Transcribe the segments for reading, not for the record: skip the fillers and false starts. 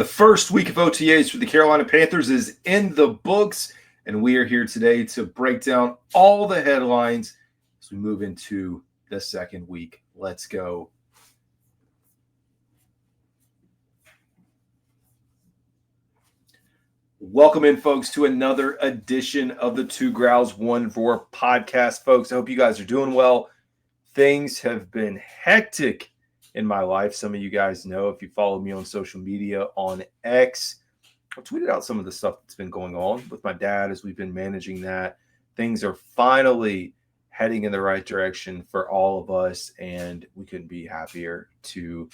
The first week of OTAs for the Carolina Panthers is in the books, and we are here today to break down all the headlines as we move into the second week. Let's go. Welcome in, folks, to another edition of the Two Growls, One Roar podcast, folks. I hope you guys are doing well. Things have been hectic in my life. Some of you guys know if you follow me on social media on X. I tweeted out some of the stuff that's been going on with my dad as we've been managing that. Things are finally heading in the right direction for all of us, and we couldn't be happier to,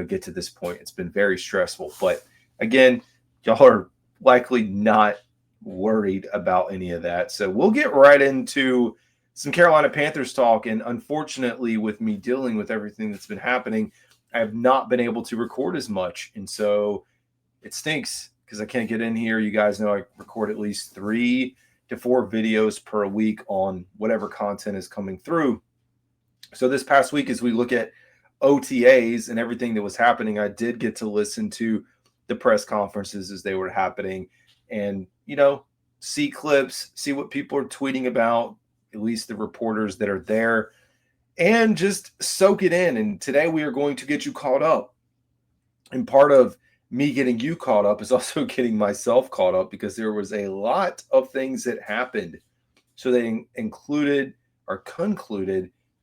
get to this point. It's been very stressful, but again, y'all are likely not worried about any of that. So we'll get right into some Carolina Panthers talk. And unfortunately, with me dealing with everything that's been happening, I have not been able to record as much. And so it stinks because I can't get in here. You guys know I record at least 3 to 4 videos per week on whatever content is coming through. So this past week, as we look at OTAs and everything that was happening, I did get to listen to the press conferences as they were happening and, see clips, see what people are tweeting about, at least the reporters that are there, and just soak it in. And today we are going to get you caught up. And part of me getting you caught up is also getting myself caught up because there was a lot of things that happened. So they concluded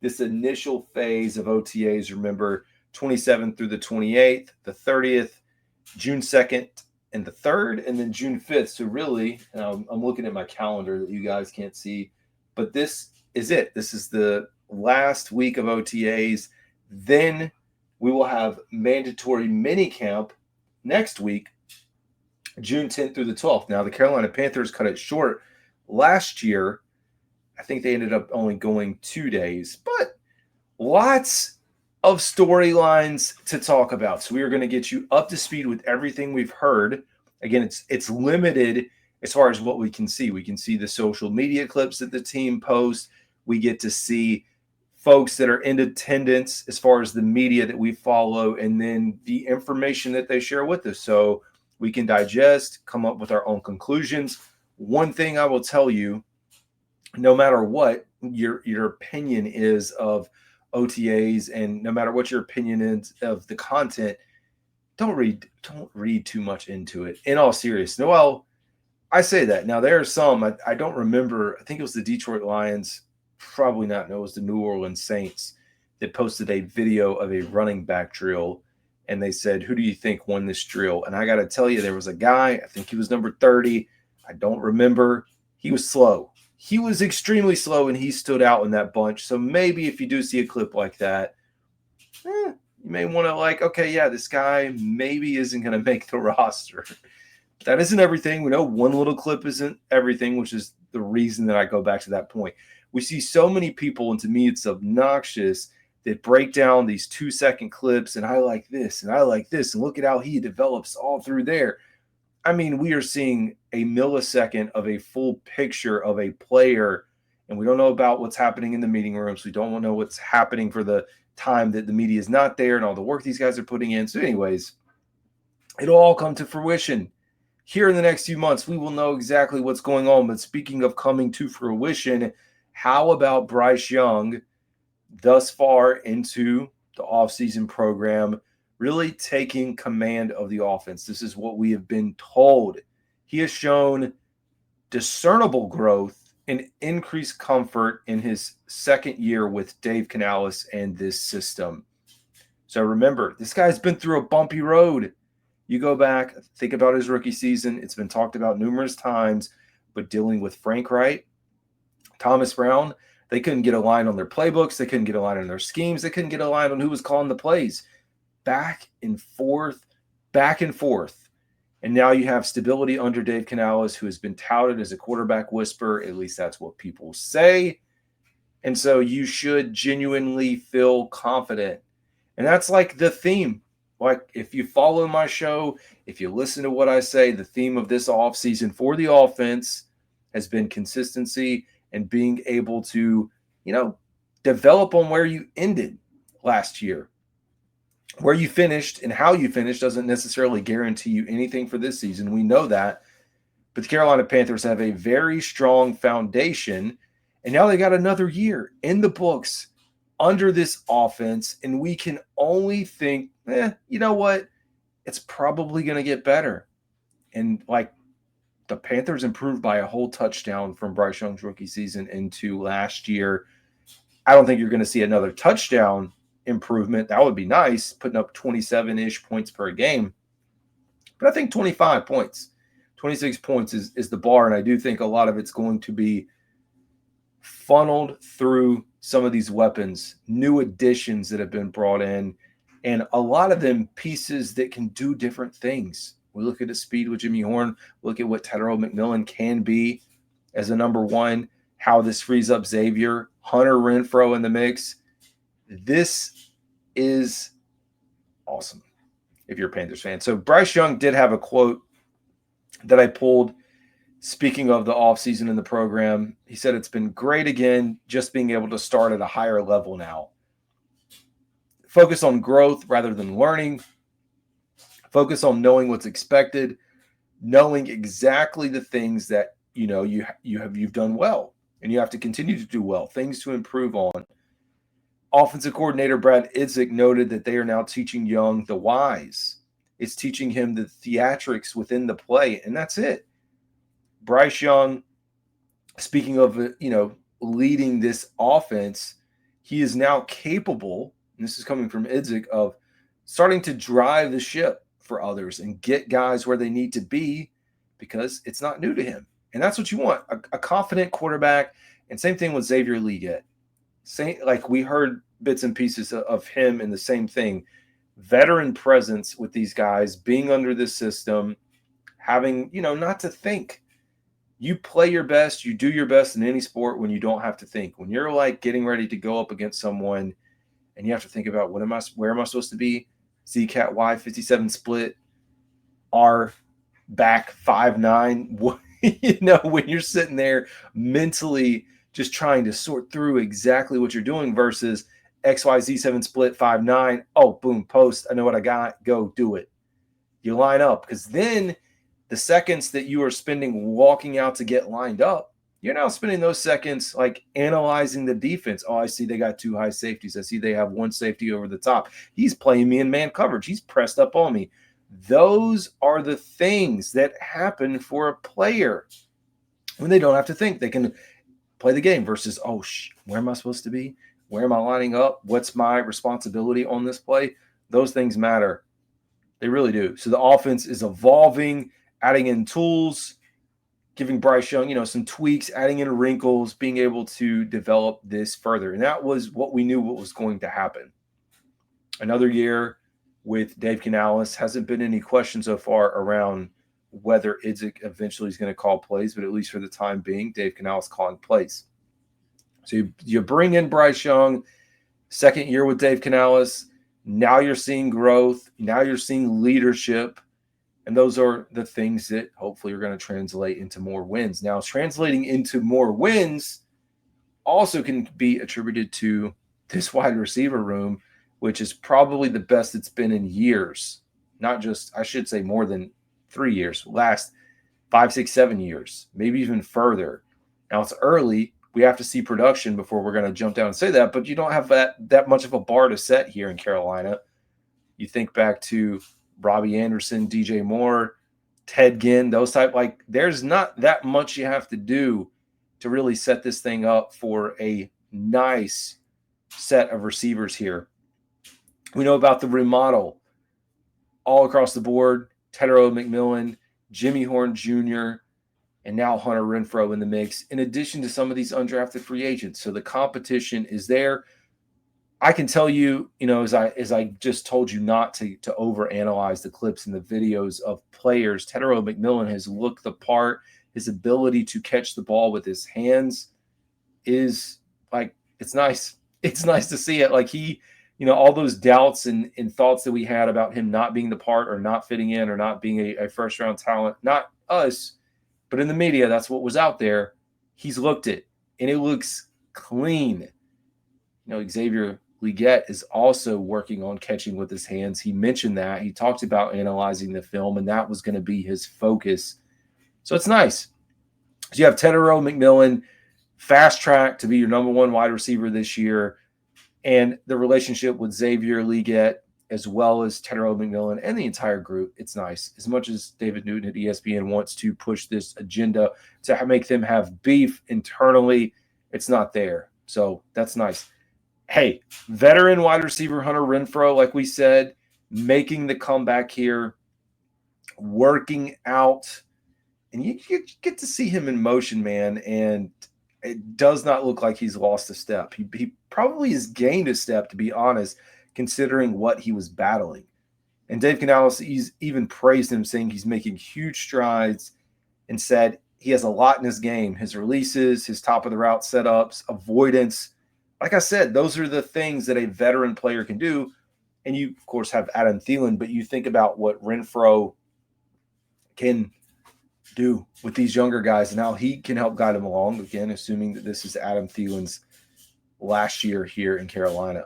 this initial phase of OTAs. Remember, 27th through the 28th, the 30th, June 2nd and the 3rd, and then June 5th. So really, I'm looking at my calendar that you guys can't see, but this is it. This is the last week of OTAs. Then we will have mandatory minicamp next week, June 10th through the 12th. Now, the Carolina Panthers cut it short last year. I think they ended up only going 2 days, but lots of storylines to talk about. So we are going to get you up to speed with everything we've heard. Again, it's limited as far as what we can see. We can see the social media clips that the team posts. We get to see folks that are in attendance as far as the media that we follow, and then the information that they share with us. So we can digest, come up with our own conclusions. One thing I will tell you, no matter what your opinion is of OTAs, and no matter what your opinion is of the content, don't read too much into it. In all seriousness, well, I say that. Now, there are some, I don't remember, I think it was the Detroit Lions, probably not, no, it was the New Orleans Saints that posted a video of a running back drill, and they said, who do you think won this drill? And I got to tell you, there was a guy, I think he was number 30, I don't remember, he was slow. He was extremely slow, and he stood out in that bunch. So maybe if you do see a clip like that, you may want to okay, yeah, this guy maybe isn't going to make the roster. That isn't everything. We know one little clip isn't everything, which is the reason that I go back to that point. We see so many people, and to me it's obnoxious, that break down these 2-second clips, and I like this, and I like this, and look at how he develops all through there. I mean, we are seeing a millisecond of a full picture of a player, and we don't know about what's happening in the meeting rooms. We don't know what's happening for the time that the media is not there and all the work these guys are putting in. So anyways, it'll all come to fruition. Here in the next few months, we will know exactly what's going on. But speaking of coming to fruition, how about Bryce Young thus far into the offseason program, really taking command of the offense? This is what we have been told. He has shown discernible growth and increased comfort in his second year with Dave Canales and this system. So remember, this guy's been through a bumpy road. You go back, think about his rookie season. It's been talked about numerous times, but dealing with Frank Wright, Thomas Brown, they couldn't get a line on their playbooks. They couldn't get a line on their schemes. They couldn't get a line on who was calling the plays. Back and forth. And now you have stability under Dave Canales, who has been touted as a quarterback whisperer. At least that's what people say. And so you should genuinely feel confident. And that's like the theme. Like if you follow my show, if you listen to what I say, the theme of this offseason for the offense has been consistency and being able to, develop on where you ended last year. Where you finished and how you finished doesn't necessarily guarantee you anything for this season. We know that. But the Carolina Panthers have a very strong foundation, and now they got another year in the books under this offense, and we can only think, you know what? It's probably going to get better. And like the Panthers improved by a whole touchdown from Bryce Young's rookie season into last year. I don't think you're going to see another touchdown improvement. That would be nice, putting up 27-ish points per game. But I think 25 points, 26 points is the bar. And I do think a lot of it's going to be funneled through some of these weapons, new additions that have been brought in, and a lot of them pieces that can do different things. We look at the speed with Jimmy Horn, look at what Tetairoa McMillan can be as a number one, how this frees up Xavier, Hunter Renfrow in the mix. This is awesome if you're a Panthers fan. So Bryce Young did have a quote that I pulled speaking of the offseason in the program. He said, "It's been great again, just being able to start at a higher level now. Focus on growth rather than learning. Focus on knowing what's expected, knowing exactly the things that you've done well, and you have to continue to do well, things to improve on." Offensive coordinator Brad Idzik noted that they are now teaching Young the whys. It's teaching him the theatrics within the play, and that's it. Bryce Young, speaking of leading this offense, he is now capable, and this is coming from Idzik, of starting to drive the ship for others and get guys where they need to be because it's not new to him. And that's what you want, a confident quarterback. And same thing with Xavier Leggett. Like we heard bits and pieces of him in the same thing. Veteran presence with these guys, being under this system, having, not to think. You play your best, you do your best in any sport when you don't have to think. When you're like getting ready to go up against someone and you have to think about where am I supposed to be? Z-Cat Y 57 split, R back 5'9". When you're sitting there mentally just trying to sort through exactly what you're doing versus XYZ7 split 5'9". Oh, boom, post. I know what I got. Go do it. You line up, because then the seconds that you are spending walking out to get lined up, you're now spending those seconds like analyzing the defense. Oh, I see they got two high safeties. I see they have one safety over the top. He's playing me in man coverage. He's pressed up on me. Those are the things that happen for a player when they don't have to think. They can play the game versus, where am I supposed to be? Where am I lining up? What's my responsibility on this play? Those things matter. They really do. So the offense is evolving, adding in tools, giving Bryce Young, some tweaks, adding in wrinkles, being able to develop this further. And that was what we knew what was going to happen. Another year with Dave Canales. Hasn't been any question so far around whether Idzik eventually is going to call plays, but at least for the time being, Dave Canales calling plays. So you bring in Bryce Young, second year with Dave Canales. Now you're seeing growth. Now you're seeing leadership. And those are the things that hopefully are going to translate into more wins. Now, translating into more wins also can be attributed to this wide receiver room, which is probably the best it's been in years. Not just, I should say, more than 3 years, last 5, 6, 7 years, maybe even further. Now, it's early. We have to see production before we're going to jump down and say that, but you don't have that much of a bar to set here in Carolina. You think back to Robbie Anderson, DJ Moore, Ted Ginn, those type, like there's not that much you have to do to really set this thing up for a nice set of receivers here. We know about the remodel all across the board. Tetairoa McMillan, Jimmy Horn Jr., and now Hunter Renfrow in the mix, in addition to some of these undrafted free agents. So the competition is there. I can tell you, as I just told you not to overanalyze the clips and the videos of players. Tetairoa McMillan has looked the part. His ability to catch the ball with his hands is like, it's nice. It's nice to see it. Like he, all those doubts and thoughts that we had about him not being the part or not fitting in or not being a first round talent, not us, but in the media, that's what was out there. He's looked it and it looks clean. Xavier Liggett is also working on catching with his hands. He mentioned that. He talked about analyzing the film, and that was going to be his focus. So it's nice. So you have Tetairoa McMillan, fast track to be your number one wide receiver this year, and the relationship with Xavier Liggett as well as Tetairoa McMillan and the entire group. It's nice. As much as David Newton at ESPN wants to push this agenda to make them have beef internally, it's not there. So that's nice. Hey, veteran wide receiver Hunter Renfrow, like we said, making the comeback here, working out, and you get to see him in motion, man, and it does not look like he's lost a step. He probably has gained a step, to be honest, considering what he was battling. And Dave Canales, he's even praised him, saying he's making huge strides and said he has a lot in his game. His releases, his top of the route setups, avoidance. Like I said, those are the things that a veteran player can do. And you, of course, have Adam Thielen, but you think about what Renfrow can do with these younger guys and how he can help guide them along, again, assuming that this is Adam Thielen's last year here in Carolina.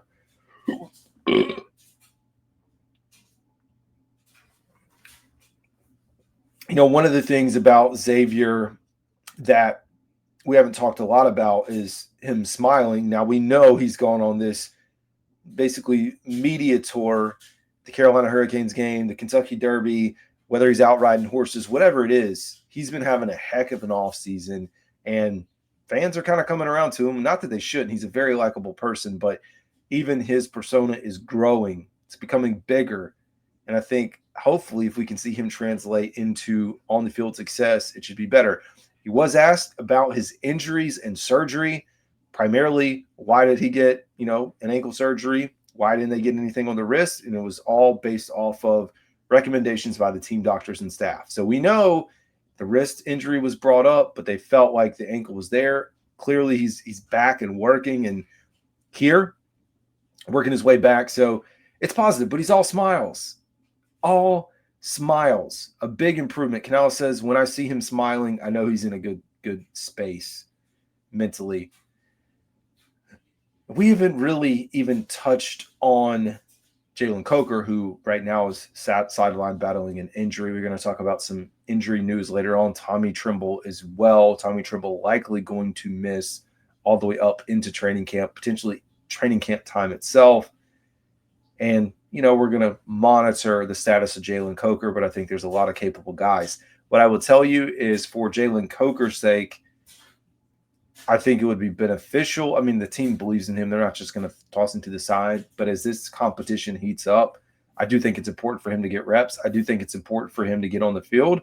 One of the things about Xavier that we haven't talked a lot about is him smiling. Now, we know he's gone on this basically media tour, the Carolina Hurricanes game, the Kentucky Derby, whether he's out riding horses, whatever it is, he's been having a heck of an offseason, and fans are kind of coming around to him. Not that they shouldn't. He's a very likable person, but even his persona is growing. It's becoming bigger. And I think hopefully if we can see him translate into on-the-field success, it should be better. He was asked about his injuries and surgery, primarily why did he get, an ankle surgery? Why didn't they get anything on the wrist? And it was all based off of recommendations by the team doctors and staff. So we know the wrist injury was brought up, but they felt like the ankle was there. Clearly he's back and working and here, working his way back. So it's positive, but he's all smiles. All smiles. A big improvement. Canales says, when I see him smiling, I know he's in a good space mentally. We haven't really even touched on Jalen Coker, who right now is sideline battling an injury. We're going to talk about some injury news later on. Tommy Tremble as well. Tommy Tremble likely going to miss all the way up into training camp, potentially training camp time itself. And, we're going to monitor the status of Jalen Coker, but I think there's a lot of capable guys. What I will tell you is for Jalen Coker's sake, I think it would be beneficial. I mean, the team believes in him. They're not just going to toss him to the side. But as this competition heats up, I do think it's important for him to get reps. I do think it's important for him to get on the field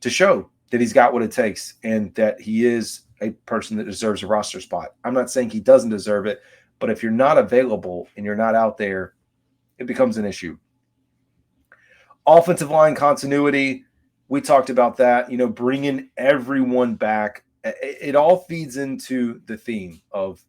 to show that he's got what it takes and that he is a person that deserves a roster spot. I'm not saying he doesn't deserve it, but if you're not available and you're not out there, it becomes an issue. Offensive line continuity, we talked about that, bringing everyone back. It all feeds into the theme of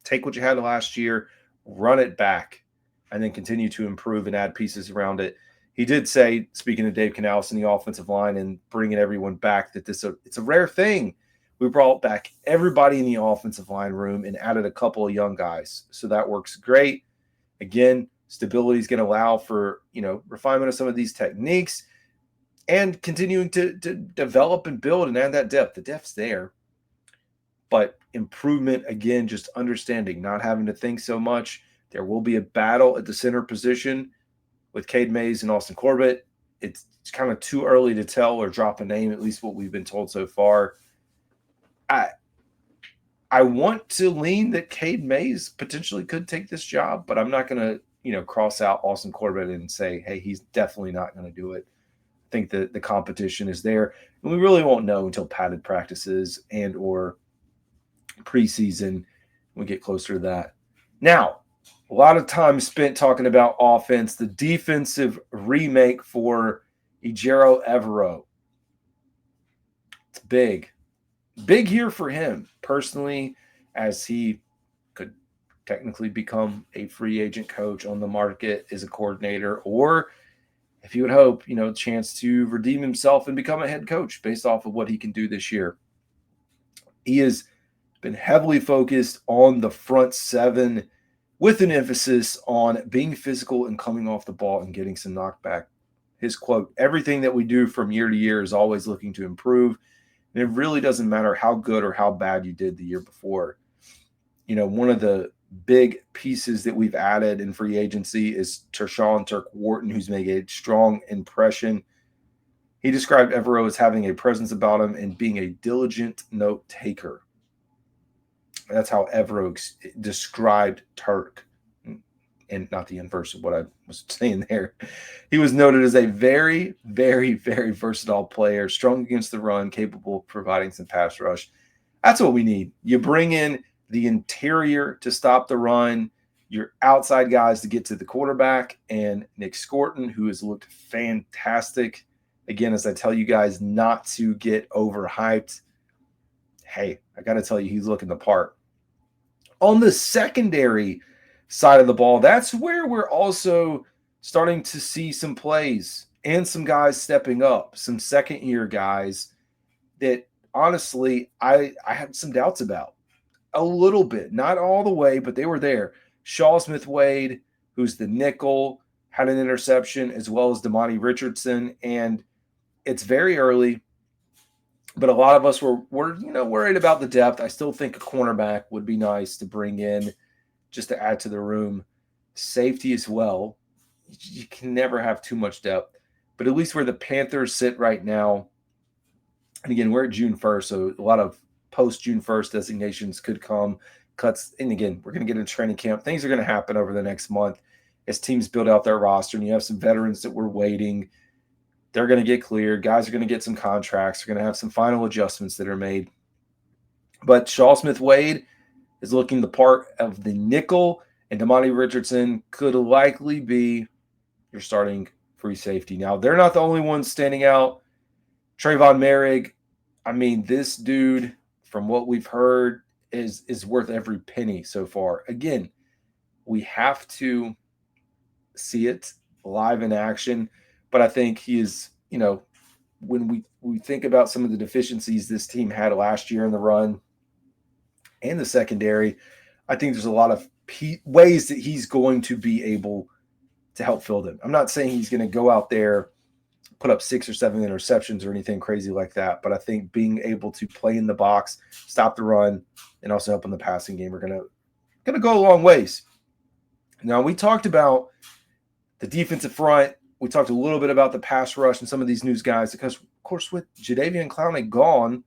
take what you had last year, run it back, and then continue to improve and add pieces around it. He did say, speaking of Dave Canales and the offensive line and bringing everyone back, that it's a rare thing. We brought back everybody in the offensive line room and added a couple of young guys. So that works great. Again, stability is going to allow for, refinement of some of these techniques and continuing to develop and build and add that depth. The depth's there, but improvement, again, just understanding, not having to think so much. There will be a battle at the center position with Cade Mays and Austin Corbett. It's kind of too early to tell or drop a name, at least what we've been told so far. I want to lean that Cade Mays potentially could take this job, but I'm not going to, cross out Austin Corbett and say, hey, he's definitely not going to do it. I think that the competition is there, and we really won't know until padded practices and or preseason. We get closer to that. Now, a lot of time spent talking about offense, the defensive remake for Ejiro Evero. It's big year for him personally, as he could technically become a free agent coach on the market as a coordinator, or if you would hope, a chance to redeem himself and become a head coach based off of what he can do this year. He has been heavily focused on the front seven with an emphasis on being physical and coming off the ball and getting some knockback. His quote, everything that we do from year to year is always looking to improve. And it really doesn't matter how good or how bad you did the year before. You know, one of the big pieces that we've added in free agency is Tershawn Turk Wharton, who's made a strong impression. He described Evero as having a presence about him and being a diligent note taker. That's how Evero described Turk, and not the inverse of what I was saying there. He was noted as a very, very, very versatile player, strong against the run, capable of providing some pass rush. That's what we need. You bring in the interior to stop the run, your outside guys to get to the quarterback, and Nick Scorton, who has looked fantastic. Again, as I tell you guys not to get overhyped, hey, I got to tell you, he's looking the part. On the secondary side of the ball, that's where we're also starting to see some plays and some guys stepping up, some second-year guys that, honestly, I had some doubts about. A little bit, not all the way, but they were there. Shaw Smith-Wade, who's the nickel, had an interception, as well as Damani Richardson, and it's very early, but a lot of us were worried about the depth. I still think a cornerback would be nice to bring in just to add to the room. Safety as well. You can never have too much depth, but at least where the Panthers sit right now, and again, we're at June 1st, so a lot of post-June 1st designations could come, cuts, and again, we're going to get into training camp. Things are going to happen over the next month as teams build out their roster, and you have some veterans that were waiting. They're going to get cleared. Guys are going to get some contracts. They're going to have some final adjustments that are made. But Shaw Smith-Wade is looking the part of the nickel, and Damani Richardson could likely be your starting free safety. Now, they're not the only ones standing out. Tre'Von Moehrig, I mean, this dude, from what we've heard, is worth every penny so far. Again, we have to see it live in action. But I think he is, when we think about some of the deficiencies this team had last year in the run and the secondary, I think there's a lot of ways that he's going to be able to help fill them. I'm not saying he's going to go out there, put up 6 or 7 interceptions or anything crazy like that, but I think being able to play in the box, stop the run, and also help in the passing game are going to go a long ways. Now, we talked about the defensive front. We talked a little bit about the pass rush and some of these news guys because, of course, with Jadeveon Clowney gone,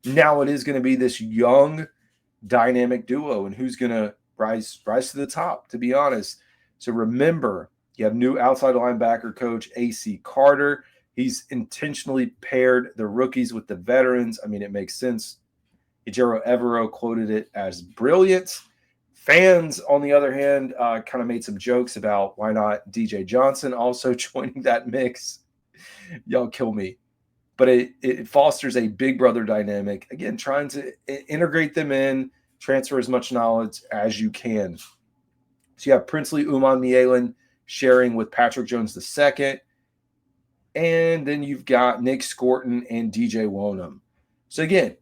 now it is going to be this young, dynamic duo, and who's going to rise to the top, to be honest. So remember, you have new outside linebacker coach A.C. Carter. He's intentionally paired the rookies with the veterans. I mean, it makes sense. Ejiro Evero quoted it as brilliant. Fans, on the other hand, kind of made some jokes about why not DJ Johnson also joining that mix. Y'all kill me. But it fosters a big brother dynamic. Again, trying to integrate them in, transfer as much knowledge as you can. So you have Princely Umanmielen sharing with Patrick Jones II. And then you've got Nick Scorton and DJ Wonham. So again,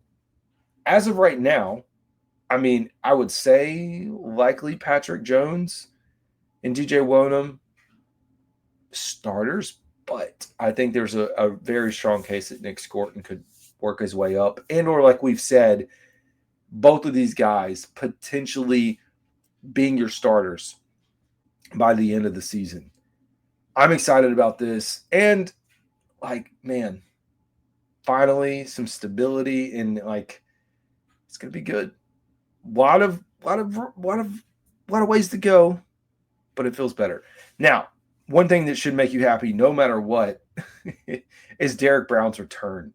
as of right now, I mean, I would say likely Patrick Jones and DJ Wonham starters, but I think there's a very strong case that Nick Scorton could work his way up. And or like we've said, both of these guys potentially being your starters by the end of the season. I'm excited about this. And man, finally some stability and it's going to be good. A lot of ways to go, but it feels better. Now, one thing that should make you happy no matter what is Derek Brown's return.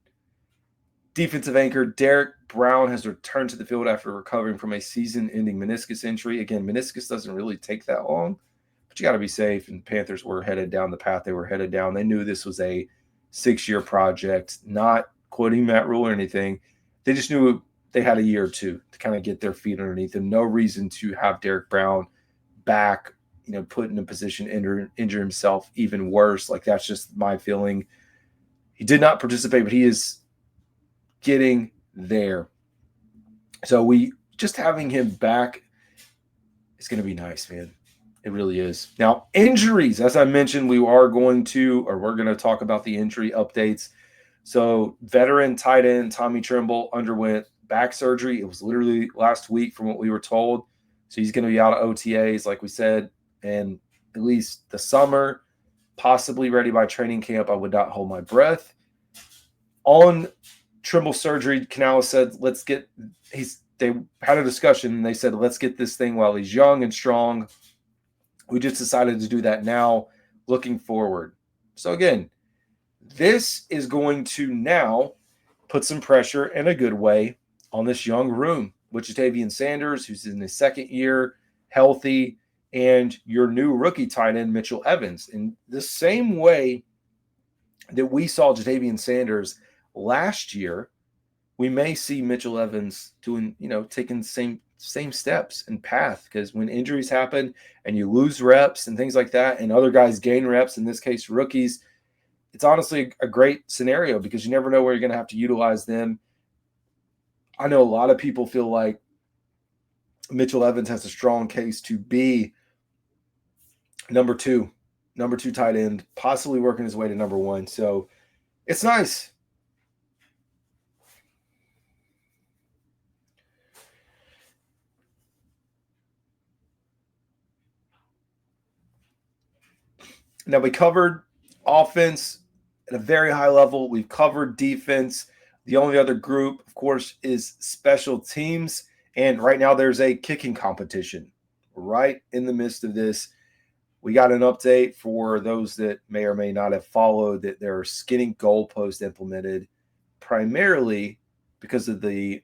Defensive anchor Derek Brown has returned to the field after recovering from a season-ending meniscus injury. Again, meniscus doesn't really take that long, but you got to be safe, and Panthers were headed down the path they were headed down. They knew this was a 6-year project, not quoting Matt Rule or anything. They just knew they had a year or two to kind of get their feet underneath them. No reason to have Derek Brown back, put in a position to injure himself even worse. That's just my feeling. He did not participate, but he is getting there. So we just having him back It's going to be nice, man. It really is. Now, injuries, as I mentioned, we're going to talk about the injury updates. So, veteran tight end Tommy Tremble underwent back surgery. It was literally last week from what we were told. So, he's going to be out of OTAs, like we said, and at least the summer, possibly ready by training camp. I would not hold my breath. On Tremble surgery, Canales said, they had a discussion and they said, let's get this thing while he's young and strong. We just decided to do that now, looking forward. So again, this is going to now put some pressure in a good way on this young room, which is Ja'Tavion Sanders, who's in his second year, healthy, and your new rookie tight end, Mitchell Evans. In the same way that we saw Ja'Tavion Sanders last year, we may see Mitchell Evans doing, taking the same steps and path, because when injuries happen and you lose reps and things like that, and other guys gain reps, in this case, rookies, it's honestly a great scenario because you never know where you're going to have to utilize them. I know a lot of people feel like Mitchell Evans has a strong case to be number two tight end, possibly working his way to number one. So it's nice. Now, we covered offense at a very high level. We've covered defense. The only other group, of course, is special teams. And right now there's a kicking competition right in the midst of this. We got an update for those that may or may not have followed that there are skinny goalposts implemented, primarily because of the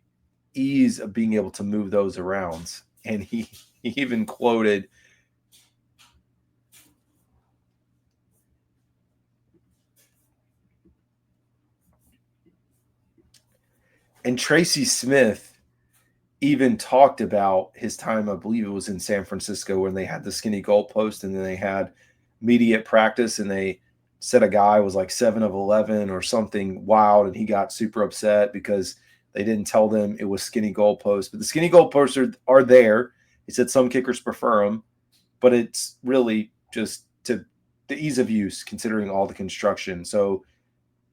ease of being able to move those around. And he even quoted And Tracy Smith even talked about his time, I believe it was in San Francisco, when they had the skinny goalpost and then they had media practice and they said a guy was like 7 of 11 or something wild, and he got super upset because they didn't tell them it was skinny goalposts. But the skinny goalposts are there. He said some kickers prefer them, but it's really just to the ease of use considering all the construction. So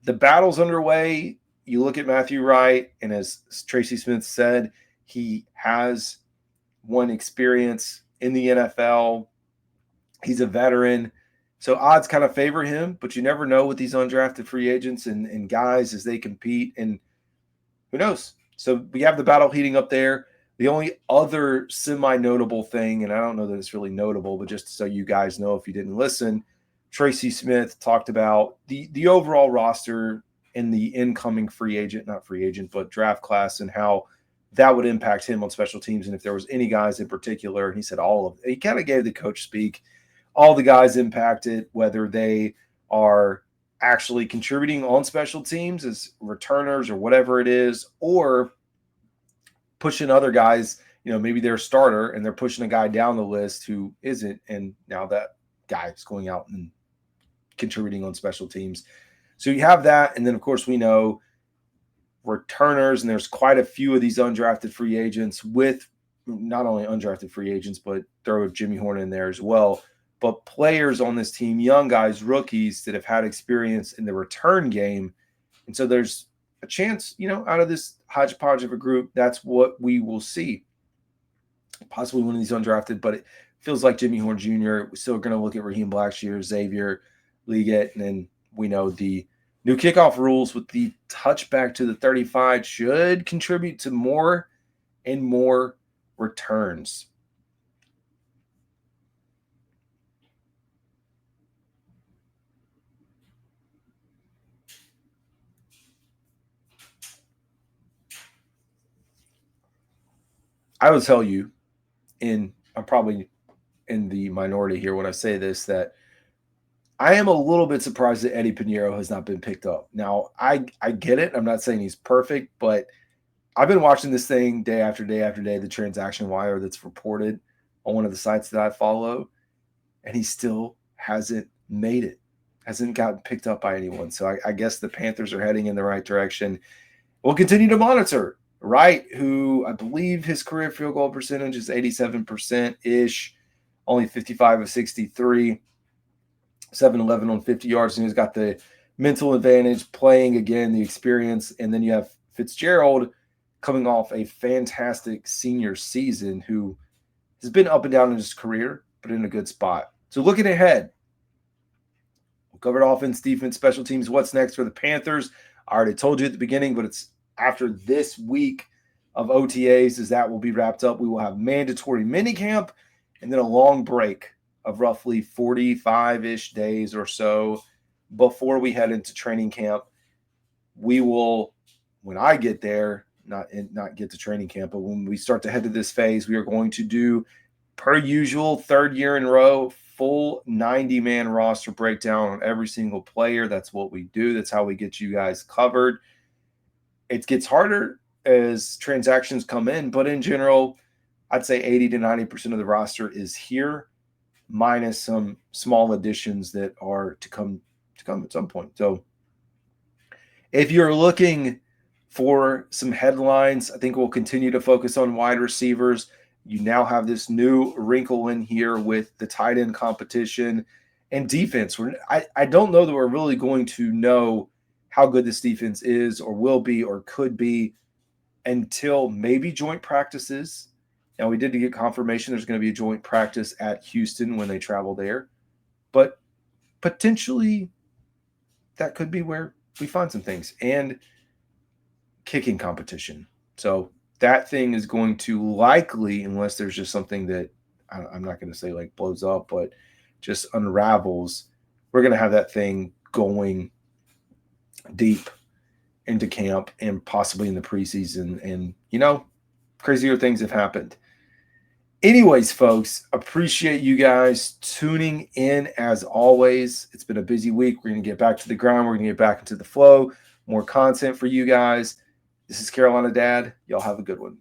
the battle's underway. You look at Matthew Wright, and as Tracy Smith said, he has one experience in the NFL. He's a veteran. So odds kind of favor him, but you never know with these undrafted free agents and guys as they compete. And who knows? So we have the battle heating up there. The only other semi-notable thing, and I don't know that it's really notable, but just so you guys know if you didn't listen, Tracy Smith talked about the overall roster and the incoming but draft class, and how that would impact him on special teams. And if there was any guys in particular, and he said he kind of gave the coach speak, all the guys impacted, whether they are actually contributing on special teams as returners or whatever it is, or pushing other guys, maybe they're a starter and they're pushing a guy down the list who isn't. And now that guy is going out and contributing on special teams. So you have that. And then, of course, we know returners, and there's quite a few of these undrafted free agents, with not only undrafted free agents, but throw Jimmy Horn in there as well. But players on this team, young guys, rookies that have had experience in the return game. And so there's a chance, out of this hodgepodge of a group, that's what we will see. Possibly one of these undrafted, but it feels like Jimmy Horn Jr. We're still going to look at Raheem Blackshear, Xavier Liggett, and then we know the new kickoff rules with the touchback to the 35 should contribute to more and more returns. I will tell you, I'm probably in the minority here when I say this, that I am a little bit surprised that Eddie Pinheiro has not been picked up. Now, I get it. I'm not saying he's perfect, but I've been watching this thing day after day after day, the transaction wire that's reported on one of the sites that I follow, and he still hasn't made it, hasn't gotten picked up by anyone. So I guess the Panthers are heading in the right direction. We'll continue to monitor. Wright, who I believe his career field goal percentage is 87%-ish, only 55 of 63, 7-11 on 50 yards, and he's got the mental advantage, playing again, the experience, and then you have Fitzgerald coming off a fantastic senior season who has been up and down in his career, but in a good spot. So looking ahead, we covered offense, defense, special teams. What's next for the Panthers? I already told you at the beginning, but it's after this week of OTAs, as that will be wrapped up. We will have mandatory minicamp and then a long break of roughly 45-ish days or so before we head into training camp. We will, when I get there, not get to training camp, but when we start to head to this phase, we are going to do, per usual, third year in a row, full 90-man roster breakdown on every single player. That's what we do. That's how we get you guys covered. It gets harder as transactions come in, but in general, I'd say 80 to 90% of the roster is here, minus some small additions that are to come at some point. So if you're looking for some headlines, I think we'll continue to focus on wide receivers. You now have this new wrinkle in here with the tight end competition and defense. I don't know that we're really going to know how good this defense is or will be or could be until maybe joint practices. Now, we did get confirmation there's going to be a joint practice at Houston when they travel there. But potentially that could be where we find some things. And kicking competition. So that thing is going to likely, unless there's just something that I'm not going to say like blows up, but just unravels, we're going to have that thing going deep into camp and possibly in the preseason. And, crazier things have happened. Anyways, folks, appreciate you guys tuning in as always. It's been a busy week. We're going to get back to the grind. We're going to get back into the flow. More content for you guys. This is Carolina Dad. Y'all have a good one.